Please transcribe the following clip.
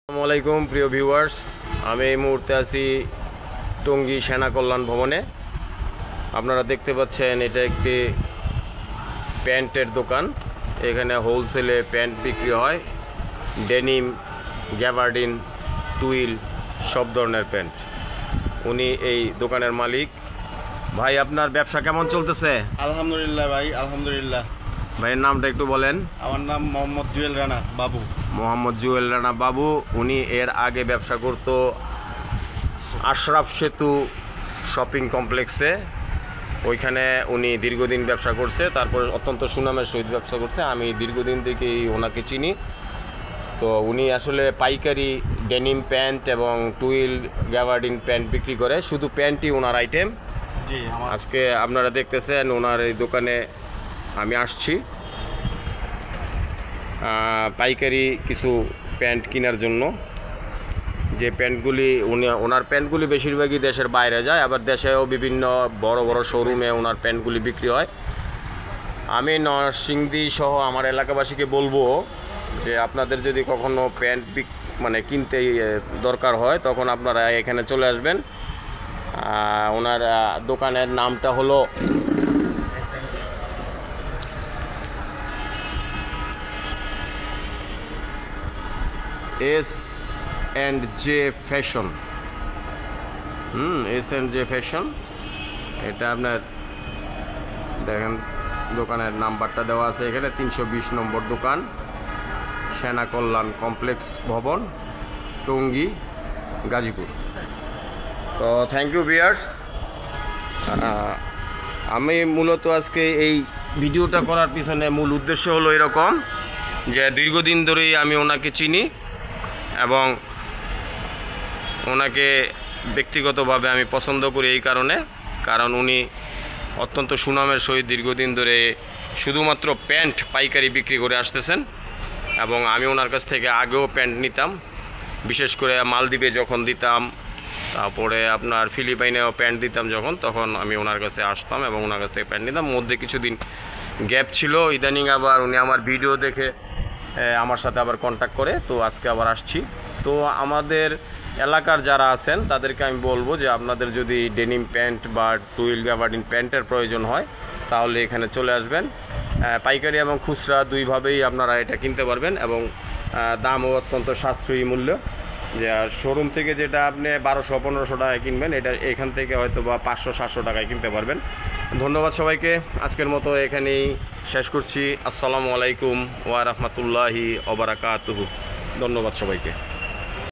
আসসালামু আলাইকুম প্রিয় ভিউয়ার্স, আমি এই মুহূর্তে আছি টঙ্গী সেনা কল্যাণ ভবনে। আপনারা দেখতে পাচ্ছেন এটা একটি প্যান্টের দোকান। এখানে হোলসেলে প্যান্ট বিক্রি হয়, ডেনিম, গ্যাবার্ডিন, টুইল, সব ধরনের প্যান্ট। উনি এই দোকানের মালিক। ভাই, আপনার ব্যবসা কেমন চলতেছে? আলহামদুলিল্লাহ ভাই, আলহামদুলিল্লাহ। ভাইয়ের নামটা একটু বলেন। আমার নাম মোহাম্মদ জুয়েল রানা বাবু। মোহাম্মদ জুয়েল রানা বাবু। উনি এর আগে ব্যবসা করতো আশরাফ সেতু শপিং কমপ্লেক্সে। ওইখানে উনি দীর্ঘদিন ব্যবসা করছে, তারপর অত্যন্ত সুনামের সহিত ব্যবসা করছে। আমি দীর্ঘদিন থেকেই ওনাকে চিনি। তো উনি আসলে পাইকারি ডেনিম প্যান্ট এবং টুইল, গ্যাবার্ডিন প্যান্ট বিক্রি করে। শুধু প্যান্টই ওনার আইটেম। জি, আজকে আপনারা দেখতেছেন ওনার এই দোকানে আমি আসছি পাইকারি কিছু প্যান্ট কেনার জন্য। যে প্যান্টগুলি ওনার প্যান্টগুলি বেশিরভাগই দেশের বাইরে যায়, আবার দেশেও বিভিন্ন বড় বড় শোরুমে ওনার প্যান্টগুলি বিক্রি হয়। আমি নরসিংদী সহ আমার এলাকাবাসীকে বলবো যে আপনাদের যদি কখনো প্যান্ট কিনতে দরকার হয়, তখন আপনারা এখানে চলে আসবেন। ওনার দোকানের নামটা হলো S&J ফ্যাশন। S&J ফ্যাশন, এটা আপনার দেখেন দোকানের নাম্বারটা দেওয়া আছে এখানে। 320 নম্বর দোকান, সেনা কল্যাণ কমপ্লেক্স ভবন, টঙ্গী, গাজীপুর। তো থ্যাংক ইউ ভিউয়ার্স। আমি মূলত আজকে এই ভিডিওটা করার পিছনে মূল উদ্দেশ্য হলো এরকম যে দীর্ঘদিন ধরেই আমি ওনাকে চিনি এবং ওনাকে ব্যক্তিগতভাবে আমি পছন্দ করি এই কারণ উনি অত্যন্ত সুনামের সহিত দীর্ঘদিন ধরে শুধুমাত্র প্যান্ট পাইকারি বিক্রি করে আসতেছেন। এবং আমি ওনার কাছ থেকে আগেও প্যান্ট নিতাম, বিশেষ করে মালদ্বীপে যখন দিতাম, তারপরে আপনার ফিলিপাইনেও প্যান্ট দিতাম তখন আমি ওনার কাছে আসতাম এবং ওনার কাছ থেকে প্যান্ট নিতাম। মধ্যে কিছুদিন গ্যাপ ছিল, ইদানিং আবার উনি আমার ভিডিও দেখে আমার সাথে আবার কন্ট্যাক্ট করে, তো আজকে আবার আসছি। তো আমাদের এলাকার যারা আছেন তাদেরকে আমি বলবো যে আপনাদের যদি ডেনিম প্যান্ট বা টুইল গ্যাবার্ডিন প্যান্টের প্রয়োজন হয়, তাহলে এখানে চলে আসবেন। পাইকারি এবং খুচরা দুইভাবেই আপনারা এটা কিনতে পারবেন এবং দামও অত্যন্ত সাশ্রয়ী মূল্য। যে শোরুম থেকে যেটা আপনি 1200-1500 টাকায় কিনবেন, এটা এখান থেকে হয়তো বা 500-700 টাকায় কিনতে পারবেন। ধন্যবাদ সবাইকে। আজকের মতো এখানেই শেষ করছি। আসসালামু আলাইকুম ওয়া রাহমাতুল্লাহি ওয়া বারাকাতুহু। ধন্যবাদ সবাইকে।